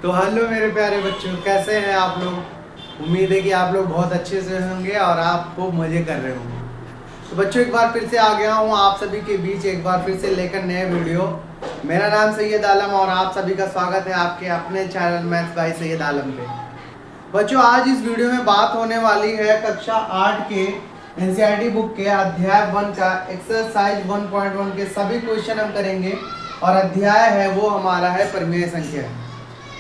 तो हेलो मेरे प्यारे बच्चों, कैसे हैं आप लोग। उम्मीद है कि आप लोग बहुत अच्छे से होंगे और आप खूब मज़े कर रहे होंगे। तो बच्चों, एक बार फिर से आ गया हूँ आप सभी के बीच, एक बार फिर से लेकर नए वीडियो। मेरा नाम सैयद आलम और आप सभी का स्वागत है आपके अपने चैनल मैथ्स बाय सैयद आलम पे। बच्चों, आज इस वीडियो में बात होने वाली है कक्षा 8 के एनसीईआरटी बुक के अध्याय 1 का एक्सरसाइज 1.1 के सभी क्वेश्चन हम करेंगे। और अध्याय है वो हमारा है परिमेय संख्या।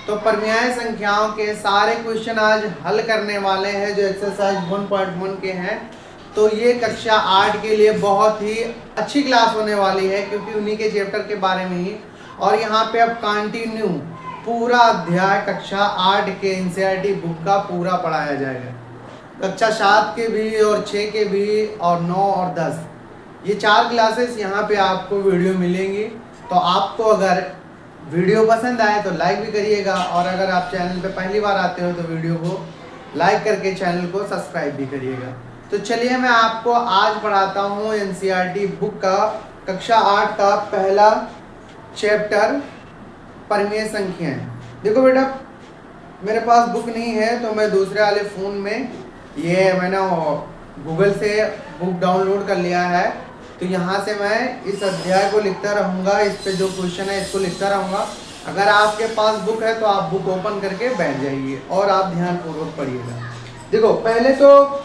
तो परिमेय संख्याओं के सारे क्वेश्चन आज हल करने वाले हैं जो एक्सरसाइज 1.1 के हैं। तो ये कक्षा 8 के लिए बहुत ही अच्छी क्लास होने वाली है, क्योंकि उन्हीं के चैप्टर के बारे में ही। और यहाँ पे अब कंटिन्यू पूरा अध्याय कक्षा 8 के एनसीईआरटी बुक का पूरा पढ़ाया जाएगा। कक्षा 7 के भी और 6 के भी और 9 और 10, ये 4 क्लासेस यहाँ पे आपको वीडियो मिलेंगी। तो आपको अगर वीडियो पसंद आए तो लाइक भी करिएगा, और अगर आप चैनल पे पहली बार आते हो तो वीडियो को लाइक करके चैनल को सब्सक्राइब भी करिएगा। तो चलिए मैं आपको आज पढ़ाता हूँ एनसीईआरटी बुक का कक्षा 8 का पहला चैप्टर परिमेय संख्याएं। देखो बेटा, मेरे पास बुक नहीं है तो मैं दूसरे वाले फ़ोन में ये मैंने गूगल से बुक डाउनलोड कर लिया है। तो यहाँ से मैं इस अध्याय को लिखता रहूँगा, इस पे जो क्वेश्चन है इसको लिखता रहूँगा। अगर आपके पास बुक है तो आप बुक ओपन करके बैठ जाइए और आप ध्यानपूर्वक पढ़िएगा। देखो, पहले तो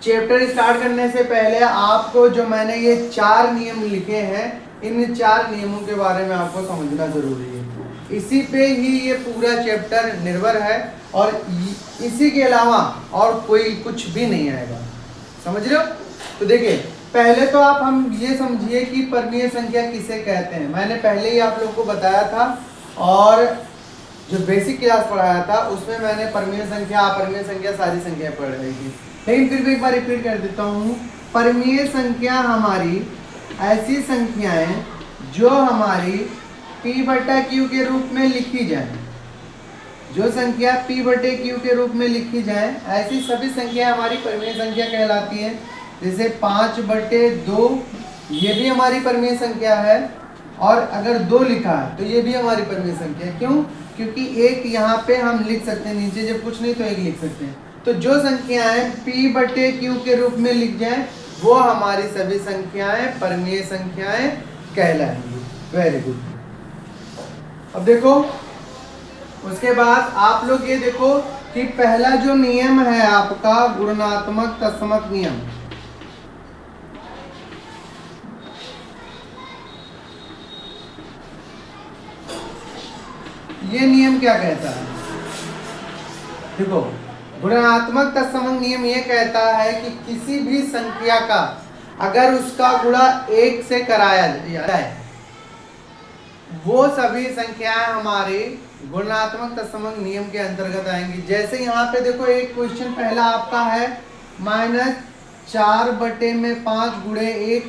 चैप्टर स्टार्ट करने से पहले आपको जो मैंने ये 4 नियम लिखे हैं, इन 4 नियमों के बारे में आपको समझना जरूरी है। इसी पे ही ये पूरा चैप्टर निर्भर है और इसी के अलावा और कोई कुछ भी नहीं आएगा। समझ रहे हो? तो देखिए, पहले तो आप हम ये समझिए कि परिमेय संख्या किसे कहते हैं। मैंने पहले ही आप लोगों को बताया था, और जो बेसिक क्लास पढ़ाया था उसमें मैंने परिमेय संख्या, अपरिमेय संख्या, सारी संख्या पढ़ रही थी। लेकिन फिर भी एक बार रिपीट कर देता हूँ। परिमेय संख्या हमारी ऐसी संख्याएं जो हमारी p/q के रूप में लिखी जाए। जो संख्या p/q के रूप में लिखी जाए, ऐसी सभी संख्या हमारी परिमेय संख्या कहलाती है। जैसे 5/2 ये भी हमारी परिमेय संख्या है, और अगर 2 लिखा है तो ये भी हमारी परिमेय संख्या है। क्यों? क्योंकि एक यहाँ पे हम लिख सकते हैं, नीचे जब कुछ नहीं तो एक लिख सकते हैं। तो जो संख्याएं p/q के रूप में लिख जाए वो हमारी सभी संख्याएं परिमेय संख्याएं कहलाएंगी। Very good. अब देखो, उसके बाद आप लोग ये देखो कि पहला जो नियम है आपका गुणात्मक तत्समक नियम। ये नियम क्या कहता है? देखो, गुणात्मक तत्समक नियम ये कहता है कि किसी भी संख्या का अगर उसका गुणा 1 से कराया जाए, वो सभी संख्याएं हमारे गुणात्मक तत्समक नियम के अंतर्गत आएंगी। जैसे यहाँ पे देखो, एक क्वेश्चन पहला आपका है -4/5 गुणे 1,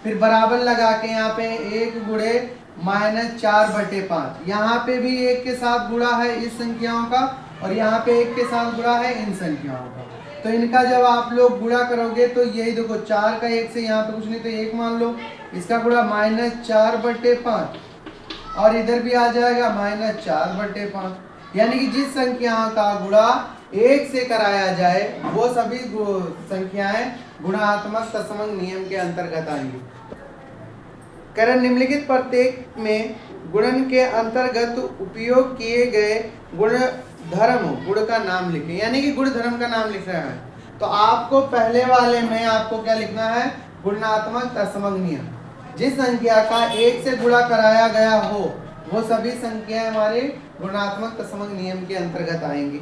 फिर बराबर लगा के यहाँ पे 1 गुणे -4/5। यहाँ पे भी 1 के साथ गुणा है इस संख्याओं का, और यहाँ पे 1 के साथ गुणा है इन संख्याओं का। तो इनका जब आप लोग गुणा करोगे तो यही देखो, 4 का 1 से यहाँ पे कुछ नहीं तो 1 मान लो, इसका गुणा -4/5, और इधर भी आ जाएगा -4/5। यानी कि जिस संख्याओं का गुणा 1 से कराया जाए वो सभी संख्याएं गुणात्मक तत्समक नियम के अंतर्गत आएंगी। कारण निम्नलिखित प्रत्येक में गुणन के अंतर्गत उपयोग किए गए गुण का नाम लिखें। यानी कि गुण धर्म का नाम लिख रहा है। तो आपको पहले वाले में आपको क्या लिखना है? गुणात्मक तत्समक नियम। जिस संख्या का 1 से गुणा कराया गया हो वो सभी संख्याएं हमारे गुणात्मक तत्समक नियम के अंतर्गत आएंगी।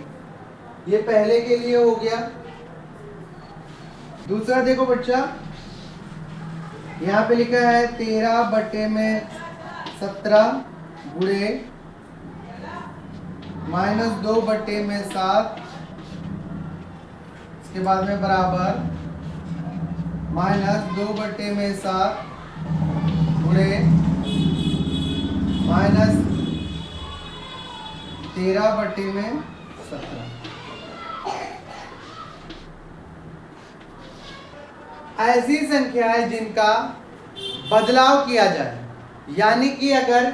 ये पहले के लिए हो गया। दूसरा देखो बच्चा, यहाँ पे लिखा है 13/17 गुणे -2/7, इसके बाद में बराबर -2/7 गुणे -13/17। ऐसी संख्याएं जिनका बदलाव किया जाए, यानी कि अगर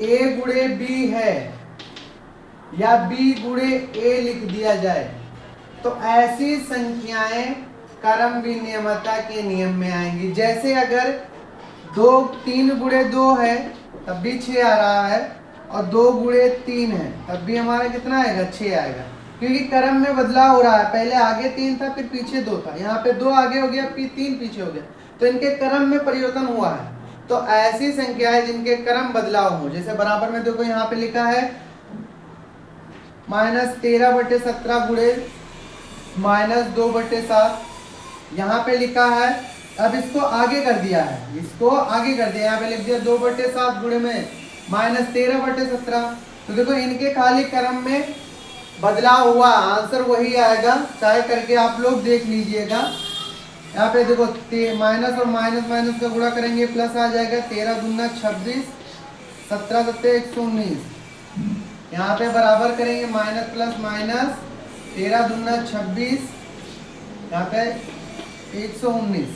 a गुणे b है या बी गुणे ए लिख दिया जाए तो ऐसी संख्याएं क्रम विनियमता के नियम में आएंगी। जैसे अगर 3 गुणे 2 है तब भी 6 आ रहा है, और 2 गुणे 3 है तब भी हमारा कितना आएगा, 6 आएगा, क्योंकि क्रम में बदलाव हो रहा है। पहले आगे 3 था, फिर पीछे 2 था, यहाँ पे 2 आगे हो गया, फिर 3 पीछे हो गया, तो इनके क्रम में परिवर्तन हुआ है। तो ऐसी संख्याएं जिनके क्रम बदलाव हो, जैसे बराबर में देखो यहाँ पे लिखा है -13/17 गुणे -2/7, यहाँ पे लिखा है, अब इसको आगे कर दिया है, इसको आगे कर दिया, यहाँ पे लिख दिया 2/7 गुणे में -13/17। तो देखो इनके खाली क्रम में बदलाव हुआ, आंसर वही आएगा, चाहे करके आप लोग देख लीजिएगा। यहाँ पे देखो माइनस और माइनस माइनस का गुणा करेंगे प्लस आ जाएगा, 13 दूना 26, 17 सत्ते 119, यहाँ पे बराबर करेंगे माइनस प्लस माइनस, 13 दूना 26, यहाँ पे 119,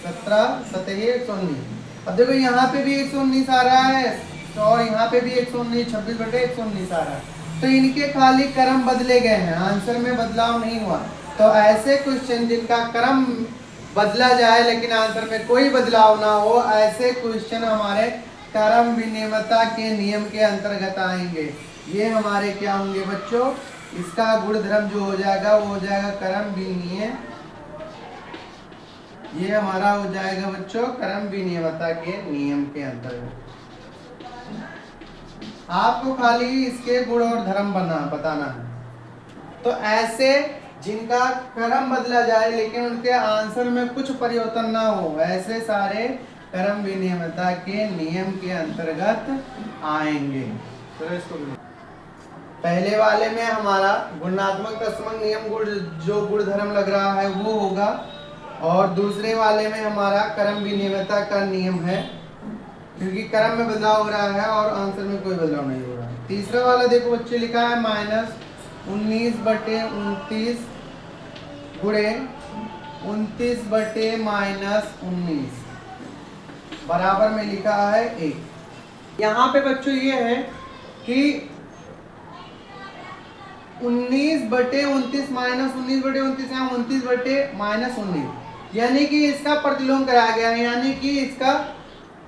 17 सतह 119। अब देखो यहाँ पे भी 119 आ रहा है, तो और यहाँ पे भी 119, 26/119 आ रहा है, तो इनके खाली क्रम बदले गए हैं, आंसर में बदलाव नहीं हुआ। तो ऐसे क्वेश्चन जिनका क्रम बदला जाए लेकिन आंसर में कोई बदलाव ना हो, ऐसे क्वेश्चन हमारे क्रम विनियमता के नियम के अंतर्गत आएंगे। ये हमारे क्या होंगे बच्चों, इसका गुणधर्म जो हो जाएगा वो हो जाएगा क्रम विनियय, ये हमारा हो जाएगा बच्चों क्रम विनियमता के नियम के अंतर्गत। आपको खाली इसके गुण और धर्म बताना है। तो ऐसे जिनका क्रम बदला जाए लेकिन उनके आंसर में कुछ परिवर्तन ना हो, ऐसे सारे क्रम विनियमता के नियम के अंतर्गत आएंगे। तो इसको पहले वाले में हमारा गुणात्मक तत्समक नियम गुण जो गुणधर्म लग रहा है वो होगा, और दूसरे वाले में हमारा क्रम विनियमता का नियम है, क्योंकि क्रम में बदलाव हो रहा है और आंसर में कोई बदलाव नहीं हो रहा है। तीसरा वाला देखो बच्चे लिखा है -19/29 गुणे 29/-19 बराबर में लिखा है 1। यहाँ पे बच्चों ये है कि 19/29 -19/29 या 29/-19, यानी कि इसका प्रतिलोम कराया गया है, यानी कि इसका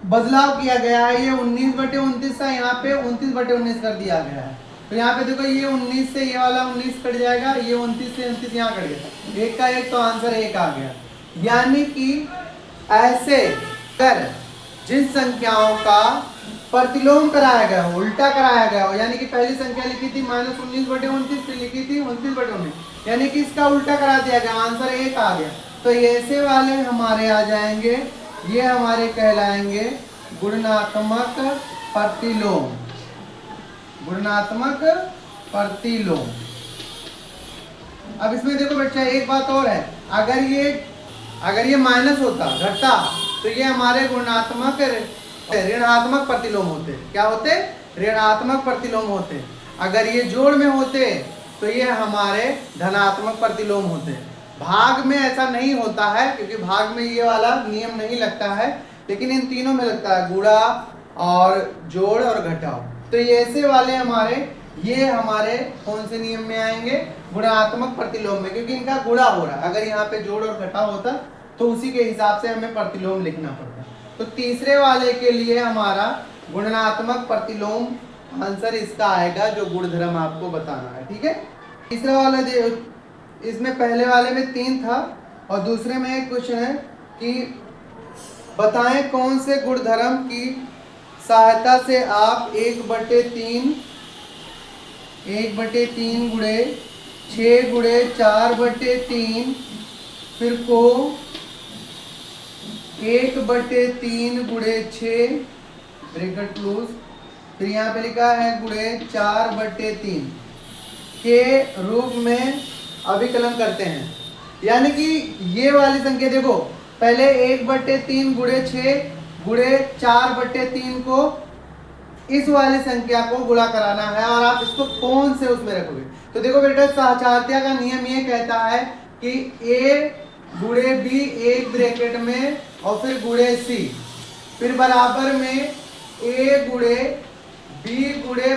बदलाव किया गया है। ये 19/29 था, यहाँ पे 29/19 कर दिया गया है। तो यहाँ पे देखो ये 19 से ये वाला 19 कट जाएगा, ये 29 से 29 यहाँ कट गया, एक का एक, तो आंसर 1 आ गया। यानी कि ऐसे कर जिन संख्याओं का प्रतिलोम कराया गया हो, उल्टा कराया गया हो, यानी कि पहली संख्या लिखी थी -19/29, फिर लिखी थी 29/19, यानी कि इसका उल्टा करा दिया गया, आंसर 1 आ गया। तो ऐसे वाले हमारे आ जाएंगे, ये हमारे कहलाएंगे गुणात्मक प्रतिलोम, गुणात्मक प्रतिलोम। अब इसमें देखो बच्चा एक बात और है, अगर ये माइनस होता, घटता, तो ये हमारे गुणात्मक ऋणात्मक प्रतिलोम होते। क्या होते? ऋणात्मक प्रतिलोम होते। अगर ये जोड़ में होते तो ये हमारे धनात्मक प्रतिलोम होते। भाग में ऐसा नहीं होता है, क्योंकि भाग में ये वाला नियम नहीं लगता है, लेकिन इन तीनों में लगता है, गुणा और जोड़ और घटाव। तो ये ऐसे वाले ये हमारे कौन से नियम में आएंगे? गुणात्मक प्रतिलोम में, क्योंकि इनका गुणा हो रहा है। अगर यहाँ पे जोड़ और घटाव होता तो उसी के हिसाब से हमें प्रतिलोम लिखना पड़ता। तो तीसरे वाले के लिए हमारा गुणात्मक प्रतिलोम आंसर इसका आएगा, जो गुणधर्म आपको बताना है। ठीक है, तीसरा वाला इसमें पहले वाले में 3 था और दूसरे में एक क्वेश्चन है कि बताएं कौन से गुणधर्म की सहायता से आप 1/3 गुणे 6 गुणे 4/3 फिर को 1/3 गुणे 6 ब्रैकेट क्लोज, फिर यहाँ पे लिखा है गुणे 4/3 के रूप में अभिकलन करते हैं। यानी कि ये वाली संख्या देखो, पहले 1/3 गुणे 6 गुणे 4/3 को इस वाली संख्या को गुणा कराना है, और आप इसको कौन से उसमें रखोगे। तो देखो बेटा, सहचार्यता का नियम ये कहता है कि a गुणे b एक ब्रैकेट में और फिर गुणे c, फिर बराबर में a गुणे b गुणे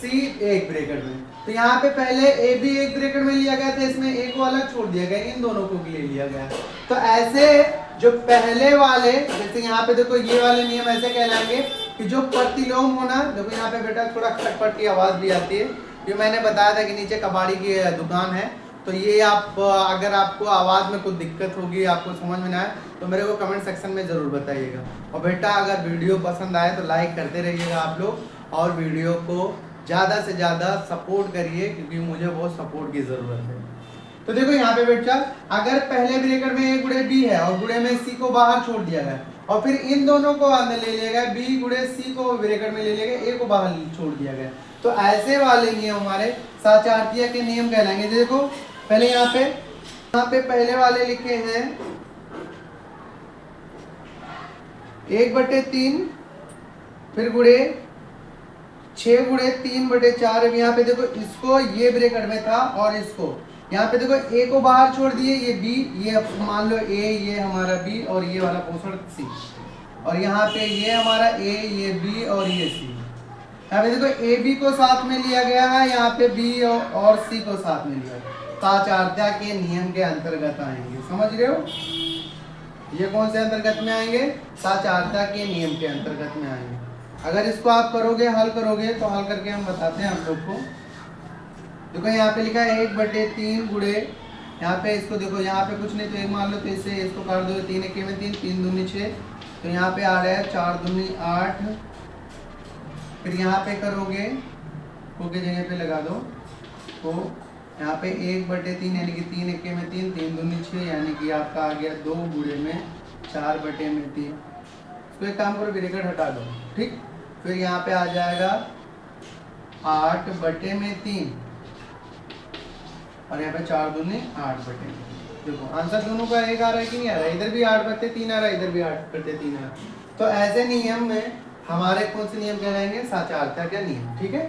सी एक ब्रैकेट में। तो यहाँ पे पहले ए भी एक ब्रैकेट में लिया गया था, इसमें ए को अलग छोड़ दिया गया, इन दोनों को ले लिया गया। तो ऐसे जो पहले वाले, जैसे यहाँ पे देखो ये वाले नियम ऐसे कहलाएंगे कि जो प्रतिलोम होना, देखो यहाँ पे बेटा थोड़ा खटपट की आवाज भी आती है, ये मैंने बताया था कि नीचे कबाड़ी की दुकान है, तो ये आप अगर आपको आवाज़ में कुछ दिक्कत होगी, आपको समझ में ना आए, तो मेरे को कमेंट सेक्शन में ज़रूर बताइएगा। और बेटा अगर वीडियो पसंद आए तो लाइक करते रहिएगा आप लोग, और वीडियो को ज़्यादा से ज़्यादा सपोर्ट करिए, क्योंकि मुझे बहुत सपोर्ट की ज़रूरत है। तो देखो यहाँ पे बेटा, अगर पहले ब्रैकेट में ए गुणे बी है और गुणे में सी को बाहर छोड़ दिया गया, और फिर इन दोनों को अंदर ले लिया गया, बी गुणे सी को ब्रैकेट में ले लिया गया, ए को बाहर छोड़ दिया गया, तो ऐसे वाले नियम हमारे साचार्थिया के नियम कहलाएंगे। देखो पहले यहाँ पे पहले वाले लिखे हैं 1/3, फिर गुणे 6 गुणे 3/4। अब यहाँ पे देखो इसको ये ब्रैकेट में था, और इसको यहाँ पे देखो ए को बाहर छोड़ दिए, ये बी, ये मान लो ए, ये हमारा बी, और ये वाला पोषण सी, और यहाँ पे ये हमारा ए, ये बी, और ये सी। यहाँ पे देखो ए बी को साथ में लिया गया है, यहाँ पे बी और सी को साथ में लिया गया, साचार्थिया के नियम के अंतर्गत आएंगे। समझ रहे हो, ये कौन से अंतर्गत में आएंगे? साचार्थिया के नियम के अंतर्गत में आएंगे। अगर इसको आप करोगे, हल करोगे, तो हल करके हम बताते हैं आप लोग को। देखो यहाँ पे लिखा है 1/3 गुणे, यहाँ पे इसको देखो, यहाँ पे कुछ नहीं तो एक मान लो, तो इससे इसको काट दो, 3 1 में 3, 3 दूनी 6, तो यहाँ पे आ रहा है 4 दूनी 8। फिर यहाँ पे करोगे, को के जगह पे लगा दो, तो यहाँ पे 1/3 यानी कि 3 1 में 3, 3 दूनी 6, यानी कि आपका आ गया 2 गुणे में 4/3। तो एक काम करो, ब्रैकेट हटा दो, ठीक। फिर यहाँ पे आ जाएगा 8/3, और यहाँ पे 4 दूनी 8/3। देखो आंसर दोनों का एक आ रहा है कि नहीं आ रहा है? इधर भी 8/3 आ रहा है, इधर भी 8/3 आ रहा है। तो ऐसे नियम में हमारे कौन से नियम कहलाएंगे? साचार्थिया के नियम, ठीक है।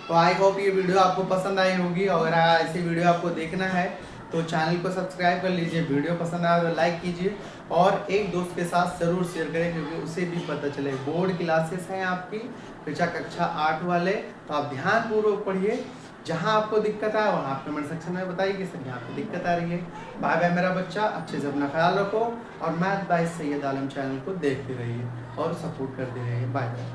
तो आई होप ये वीडियो आपको पसंद आई होगी, और अगर ऐसी वीडियो आपको देखना है तो चैनल को सब्सक्राइब कर लीजिए, वीडियो पसंद आया तो लाइक कीजिए, और एक दोस्त के साथ ज़रूर शेयर करें, क्योंकि उसे भी पता चले। बोर्ड क्लासेस हैं आपकी, बच्चा कक्षा 8 वाले, तो आप ध्यानपूर्वक पढ़िए। जहाँ आपको दिक्कत आए वहाँ आप कमेंट सेक्शन में बताइए कि सर यहाँ पे दिक्कत आ रही है। बाय बाय मेरा बच्चा, अच्छे से अपना ख्याल रखो, और math by Syed Alam channel को देखते रहिए और सपोर्ट करते रहिए। Bye bye.